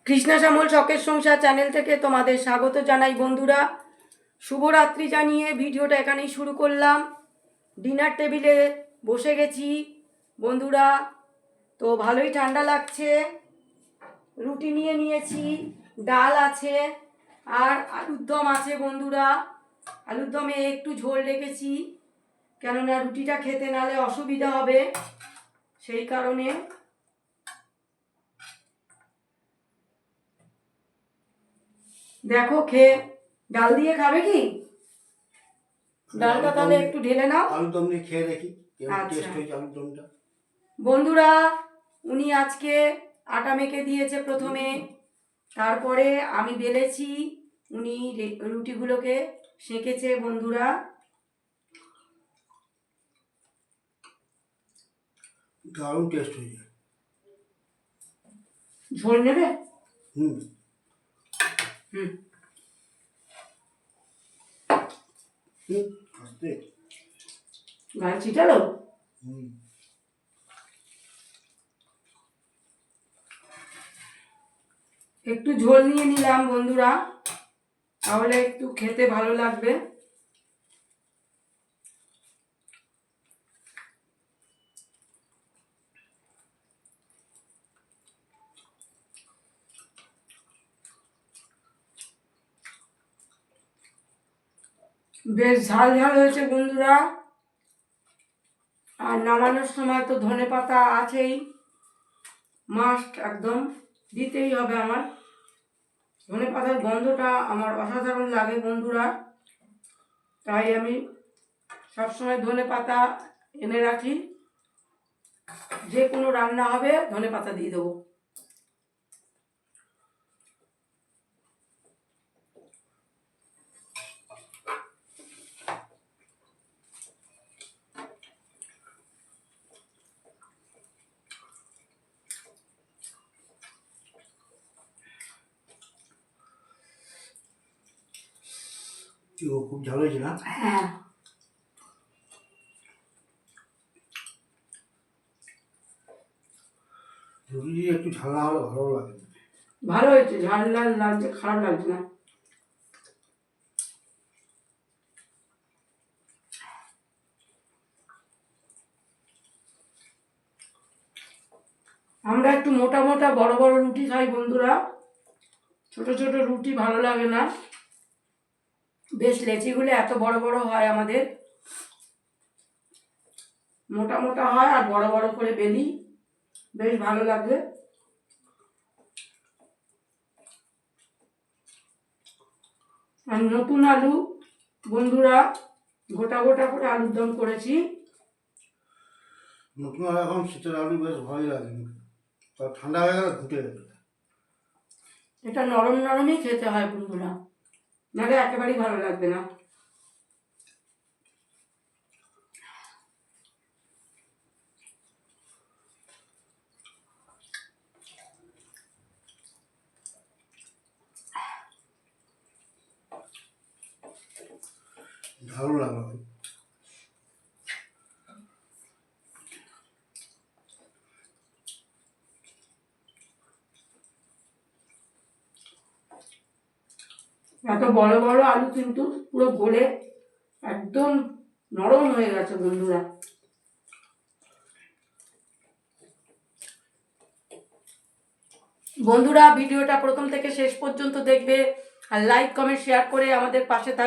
কৃষ্ণা শ্যামল শখের সংসার চ্যানেল থেকে তোমাদের স্বাগত জানাই বন্ধুরা। শুভরাত্রি জানিয়ে ভিডিওটা এখানেই শুরু করলাম। ডিনার টেবিলে বসে গেছি বন্ধুরা, তো ভালোই ঠান্ডা লাগছে। রুটি নিয়ে নিয়েছি, ডাল আছে আর আলুর দম আছে বন্ধুরা। আলুর দমে একটু ঝোল রেখেছি, কেননা রুটিটা খেতে নালে অসুবিধা হবে, সেই কারণে। দেখো খেয়ে, ডাল দিয়ে খাবে কি? ডালটা তাহলে একটু ঢেলে নাও। আলুদম দিয়ে খেয়ে দেখি কেমন আচ্ছা। টেস্ট হয়েছে আলুদমটা। বন্ধুরা, উনি আজকে আটা মেখে দিয়েছে প্রথমে, তারপরে আমি বেলেছি, উনি রুটিগুলোকে সেঁকেছে বন্ধুরা। দারুণ টেস্ট হয়েছে। ঝোল নেবে? হুম হুম হুম আস্তে। গায়ে ছিটালো? হুম একটু ঝোল নিয়ে নিলাম বন্ধুরা, তাহলে একটু খেতে ভালো লাগবে। বেশ ঝাল ঝাল হয়েছে বন্ধুরা। আর নামানোর সময় তো ধনেপাতা আছেই, মাস্ট, একদম দিতেই হবে আমার। ধনেপাতার গন্ধটা আমার অসাধারণ লাগে বন্ধুরা, তাই আমি সবসময় ধনেপাতা এনে রাখি। যে কোনো রান্না হবে ধনেপাতা দিয়ে দেবো। খুব ঝাল হয়েছে না? হ্যাঁ, রুটি দিয়ে একটু ঝাল না হলে ভালো লাগে না। ভালো হয়েছে, ঝাল লাল লাগছে, খারাপ লাগছে না। আমরা একটু মোটা মোটা বড় বড় রুটি খাই বন্ধুরা, ছোট ছোট রুটি ভালো লাগে না। বেশ লেচিগুলো এত বড় বড় হয় আমাদের, মোটা মোটা হয় আর বড় বড় করে বেলি, বেশ ভালো লাগে। আর নতুন আলু বন্ধুরা, গোটা গোটা করে আলুর দম করেছি। নতুন আলু এখন শীতের আলু বেশ ভালোই লাগে, তা ঠান্ডা হয়ে গেলে ঘুটে যাবে। এটা নরম নরমই খেতে হয় বন্ধুরা, নাহলে একেবারেই ভালো লাগবে না। ভালো লাগলো। এত বড় বড় আলু কিন্তু পুরো গলে একদম নরম হয়ে গেছে বন্ধুরা। বন্ধুরা, ভিডিওটা প্রথম থেকে শেষ পর্যন্ত দেখবে আর লাইক কমেন্ট শেয়ার করে আমাদের পাশে থাকবে।